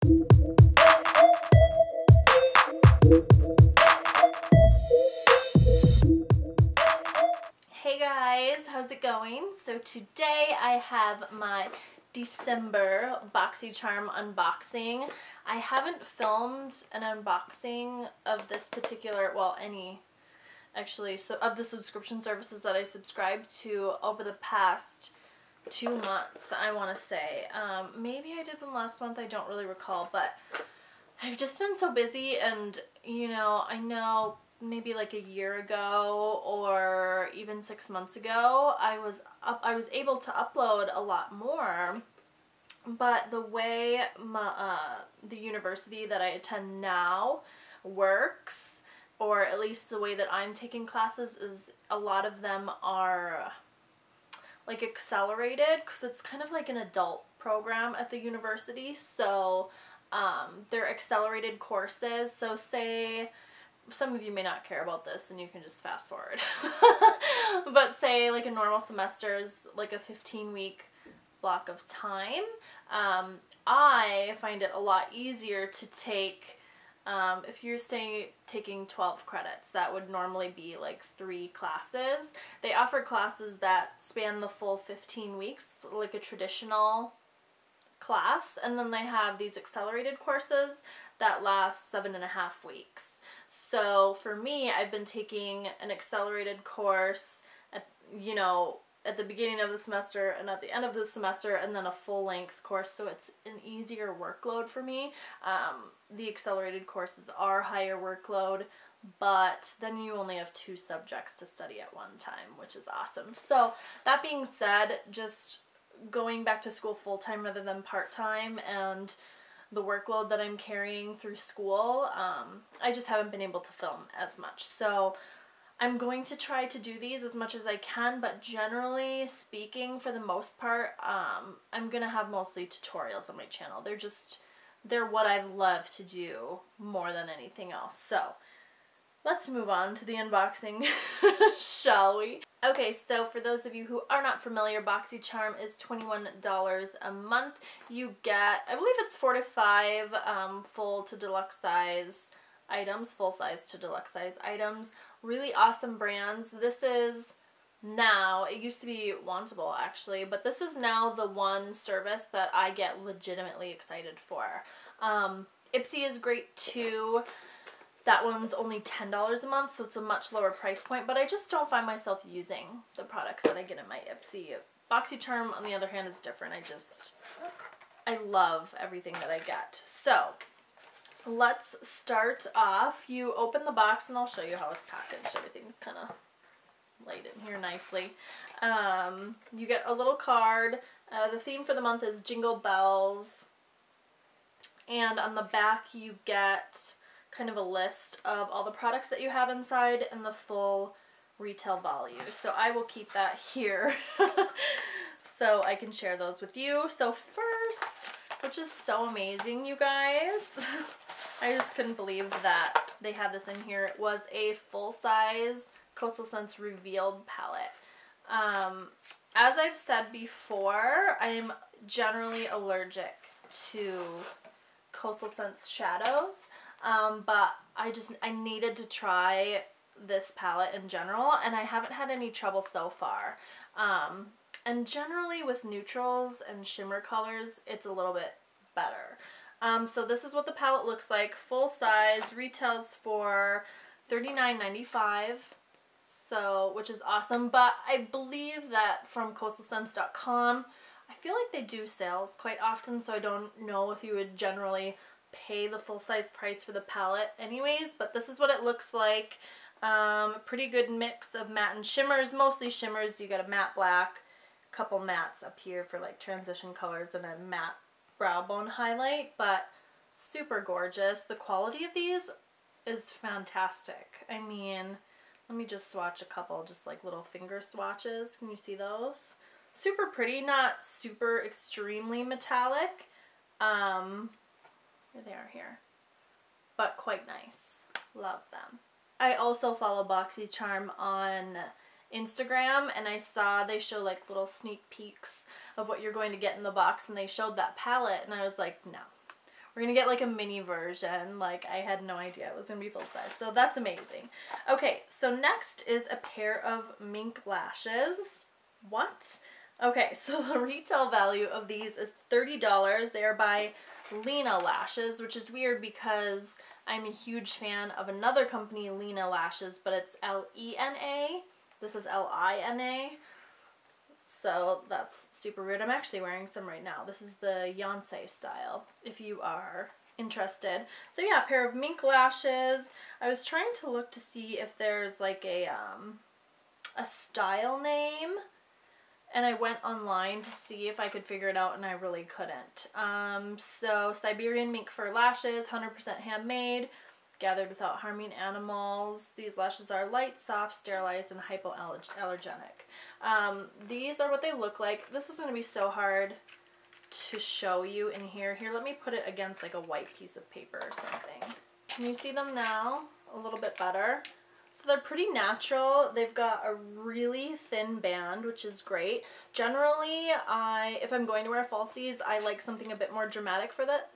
Hey guys, how's it going? So today I have my December BOXYCHARM unboxing. I haven't filmed an unboxing of this particular, well, any actually, so of the subscription services that I subscribe to over the past 2 months, I want to say. Maybe I did them last month, I don't really recall, but I've just been so busy, and you know, I know maybe like a year ago or even 6 months ago I was able to upload a lot more, but the way the university that I attend now works, or at least the way that I'm taking classes, is a lot of them are like accelerated, because it's kind of like an adult program at the university. So they're accelerated courses. So say, some of you may not care about this and you can just fast forward, but say like a normal semester is like a 15-week block of time. I find it a lot easier to take, if you're saying taking 12 credits, that would normally be like 3 classes. They offer classes that span the full 15 weeks, like a traditional class, and then they have these accelerated courses that last 7.5 weeks. So for me, I've been taking an accelerated course at, you know, at the beginning of the semester and at the end of the semester, and then a full-length course, so it's an easier workload for me. The accelerated courses are higher workload, but then you only have 2 subjects to study at one time, which is awesome. So that being said, just going back to school full-time rather than part-time, and the workload that I'm carrying through school, I just haven't been able to film as much. So I'm going to try to do these as much as I can, but generally speaking, for the most part, I'm gonna have mostly tutorials on my channel. They're what I love to do more than anything else. So let's move on to the unboxing, shall we? Okay, so for those of you who are not familiar, BOXYCHARM is $21 a month. You get, I believe it's 4 to 5 full to deluxe size items, full size to deluxe size items. Really awesome brands. This is now, it used to be Wantable actually, but this is now the one service that I get legitimately excited for. Ipsy is great too. That one's only $10 a month, so it's a much lower price point, but I just don't find myself using the products that I get in my Ipsy. BOXYCHARM, on the other hand, is different. I love everything that I get. So let's start off. You open the box, and I'll show you how it's packaged. Everything's kind of laid in here nicely. You get a little card. The theme for the month is Jingle Bells. And on the back you get kind of a list of all the products that you have inside and the full retail value. So I will keep that here so I can share those with you. So first, which is so amazing, you guys, I just couldn't believe that they had this in here. It was a full-size Coastal Scents Revealed palette. As I've said before, I'm generally allergic to Coastal Scents shadows, but I needed to try this palette in general, and I haven't had any trouble so far. And generally with neutrals and shimmer colors, it's a little bit better. So this is what the palette looks like. Full size, retails for $39.95, so, which is awesome. But I believe that from coastalscents.com, I feel like they do sales quite often, so I don't know if you would generally pay the full-size price for the palette anyways, but this is what it looks like. Pretty good mix of matte and shimmers, mostly shimmers. You got a matte black, a couple mattes up here for like transition colors, and a matte brow bone highlight, but super gorgeous. The quality of these is fantastic. I mean, let me just swatch a couple, just like little finger swatches. Can you see those? Super pretty, not super extremely metallic. Here they are here, but quite nice. Love them. I also follow BOXYCHARM on Instagram, and I saw they show like little sneak peeks of what you're going to get in the box, and they showed that palette, and I was like, no, We're gonna get like a mini version. Like, I had no idea it was gonna be full size, so that's amazing. Okay, so next is a pair of Mink lashes. What? Okay, so the retail value of these is $30. They are by Lena Lashes, which is weird because I'm a huge fan of another company, Lena Lashes, but it's L-E-N-A. This is L-I-N-A. So that's super weird. I'm actually wearing some right now. This is the Yonsei style, if you are interested. So yeah, a pair of Mink lashes. I was trying to look to see if there's like a style name, and I went online to see if I could figure it out, and I really couldn't. So Siberian mink fur lashes, 100% handmade, gathered without harming animals. These lashes are light, soft, sterilized, and hypoallergenic. These are what they look like. This is going to be so hard to show you in here. Here, let me put it against like a white piece of paper or something. Can you see them now? A little bit better. So they're pretty natural. They've got a really thin band, which is great. Generally, if I'm going to wear falsies, I like something a bit more dramatic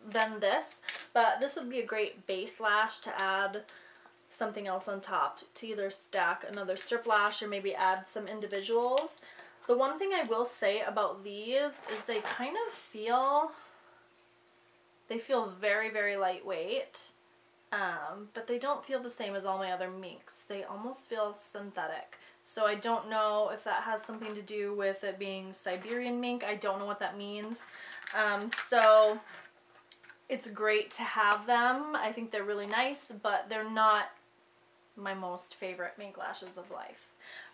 than this. But this would be a great base lash to add something else on top, to either stack another strip lash or maybe add some individuals. The one thing I will say about these is they kind of feel very, very lightweight. But they don't feel the same as all my other minks. They almost feel synthetic. So I don't know if that has something to do with it being Siberian mink. I don't know what that means. So it's great to have them. I think they're really nice, but they're not my most favorite mink lashes of life.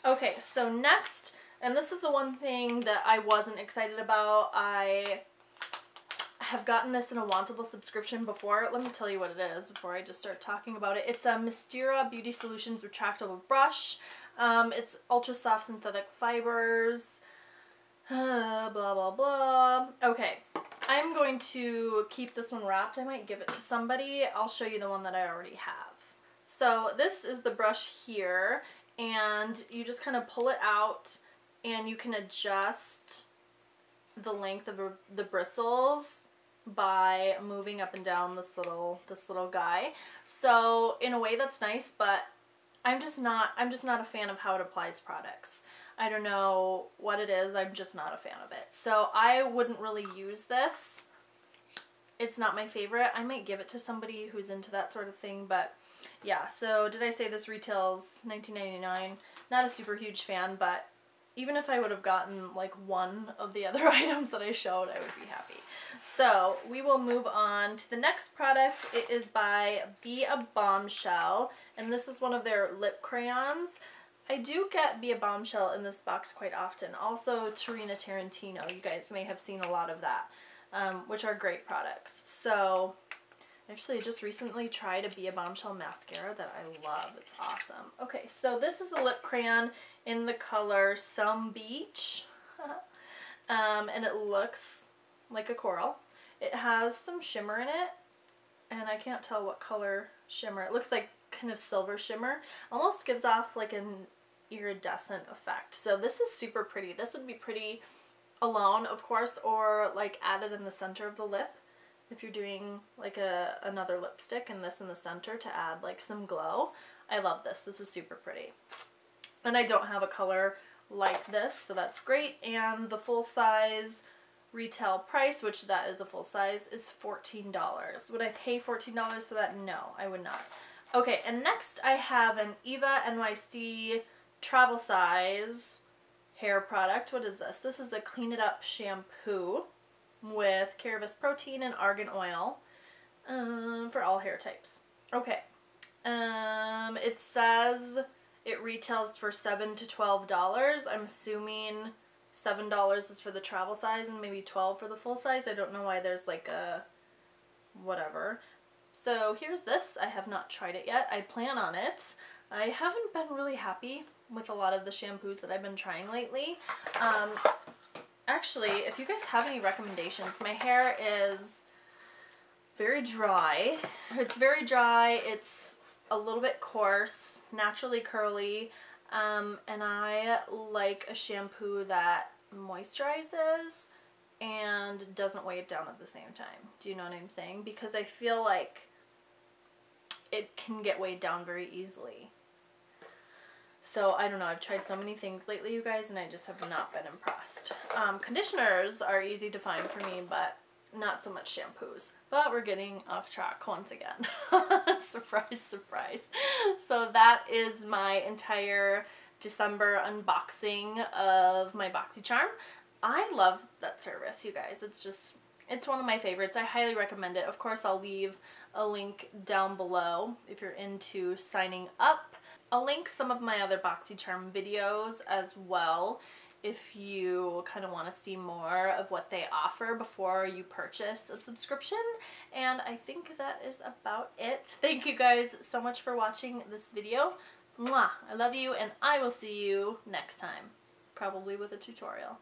Okay, so next, and this is the one thing that I wasn't excited about. I have gotten this in a Wantable subscription before. Let me tell you what it is before I just start talking about it. It's a Mystera Beauty Solutions retractable brush. It's ultra soft synthetic fibers. Blah, blah, blah. Okay, I'm going to keep this one wrapped. I might give it to somebody. I'll show you the one that I already have. So this is the brush here, and you just kind of pull it out, and you can adjust the length of the bristles by moving up and down this little guy. So in a way that's nice, but I'm just not a fan of how it applies products. I don't know what it is, I'm just not a fan of it. So I wouldn't really use this. It's not my favorite. I might give it to somebody who's into that sort of thing, but yeah. So did I say this retails $19.99? Not a super huge fan, but even if I would have gotten like one of the other items that I showed, I would be happy. So we will move on to the next product. It is by Be a Bombshell, and this is one of their lip crayons. I do get Be a Bombshell in this box quite often. Also Tarina Tarantino, you guys may have seen a lot of that, which are great products. So actually I just recently tried a Be a Bombshell mascara that I love. It's awesome. Okay, so this is a lip crayon in the color Some Beach. And it looks like a coral. It has some shimmer in it, and I can't tell what color shimmer. It looks like kind of silver shimmer. Almost gives off like an iridescent effect. So this is super pretty. This would be pretty alone, of course, or like added in the center of the lip. If you're doing like another lipstick and this in the center to add like some glow. I love this. This is super pretty. And I don't have a color like this, so that's great. And the full size retail price, which that is a full size, is $14. Would I pay $14 for that? No, I would not. Okay, and next I have an Eva NYC travel size hair product. What is this? This is a Clean It Up shampoo with Caravis protein and argan oil for all hair types. Okay, it says it retails for $7 to $12. I'm assuming $7 is for the travel size and maybe $12 for the full size. I don't know why there's like a whatever. So here's this. I have not tried it yet. I plan on it. I haven't been really happy with a lot of the shampoos that I've been trying lately. Actually, if you guys have any recommendations, my hair is very dry. It's very dry. It's a little bit coarse, naturally curly, and I like a shampoo that moisturizes and doesn't weigh it down at the same time. Do you know what I'm saying? Because I feel like it can get weighed down very easily. So I don't know, I've tried so many things lately, you guys, and I just have not been impressed. Conditioners are easy to find for me, but not so much shampoos. But we're getting off track once again. Surprise, surprise. So that is my entire December unboxing of my BOXYCHARM. I love that service, you guys. It's one of my favorites. I highly recommend it. Of course, I'll leave a link down below if you're into signing up. I'll link some of my other BOXYCHARM videos as well if you kind of want to see more of what they offer before you purchase a subscription. And I think that is about it. Thank you guys so much for watching this video. Mwah! I love you, and I will see you next time. Probably with a tutorial.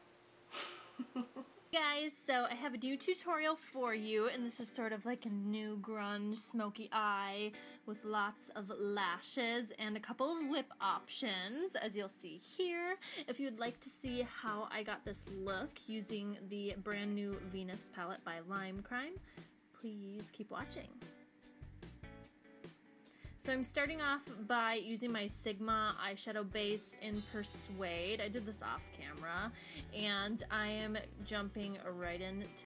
Guys, so I have a new tutorial for you, and this is sort of like a new grunge smoky eye with lots of lashes and a couple of lip options, as you'll see here. If you'd like to see how I got this look using the brand new Venus palette by Lime Crime, please keep watching. So I'm starting off by using my Sigma eyeshadow base in Persuade. I did this off camera, and I am jumping right into